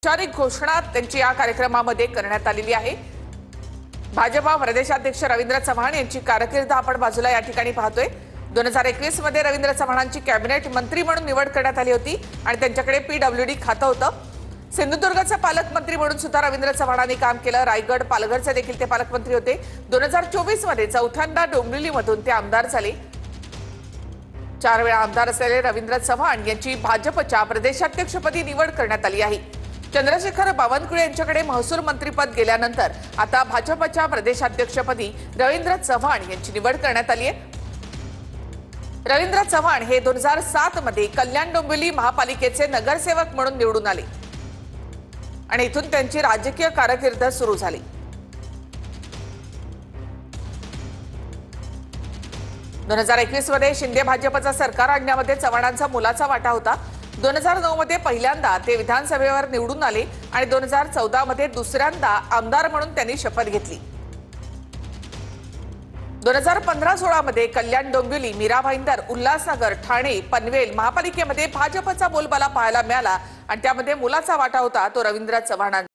औपचारिक घोषणा त्यांची या कार्यक्रमामध्ये करण्यात आलेली आहे। भाजपा प्रदेशाध्यक्ष रवींद्र चव्हाण यांची कारकीर्द आपण बाजूला या ठिकाणी पाहतोय। 2021 मध्ये रवींद्र चव्हाणांची कॅबिनेट मंत्री म्हणून निवड करण्यात आली होती आणि त्यांच्याकडे पीडब्ल्यूडी खातं होतं। सिंधुदुर्गचे पालकमंत्री म्हणून सुद्धा रवींद्र चव्हाणांनी काम केलं। रायगड पालघरचे देखील ते पालकमंत्री होते। 2024 मध्ये चौथ्यांदा डोंबिवलीमधून ते आमदार झाले। 4 वेळा आमदार असलेले रवींद्र चव्हाण यांची भाजपच्या प्रदेशाध्यक्षपदी निवड करण्यात आली आहे। चंद्रशेखर बावनकुळे यांच्याकडे महसूल मंत्रीपद गेल्यानंतर आता भाजपच्या प्रदेशाध्यक्षपदी रवींद्र चव्हाण यांची निवड करण्यात आली आहे। रवींद्र चव्हाण हे 2007 मध्ये कल्याण डोंबिवली महापालिकेचे नगरसेवक म्हणून निवडून आले आणि इथून त्यांची राजकीय कारकीर्द सुरू झाली। 2021 मध्ये शिंदे भाजपचा सरकार आणण्यामध्ये चव्हाणांचा मोलाचा वाटा होता। 2009 मध्ये पहिल्यांदा ते विधानसभेवर निवडून आले आणि 2014 मध्ये दुसऱ्यांदा आमदार म्हणून त्यांनी शपथ घेतली। 2015-16 मध्ये कल्याण डोंबिवली, मीरा भाईंदर, उल्हासनगर, ठाणे, पनवेल महापालिकेमध्ये भाजपचा बोलबाला पाहायला मिळाला आणि त्यामध्ये मोलाचा वाटा होता तो रवींद्र चव्हाणांचा।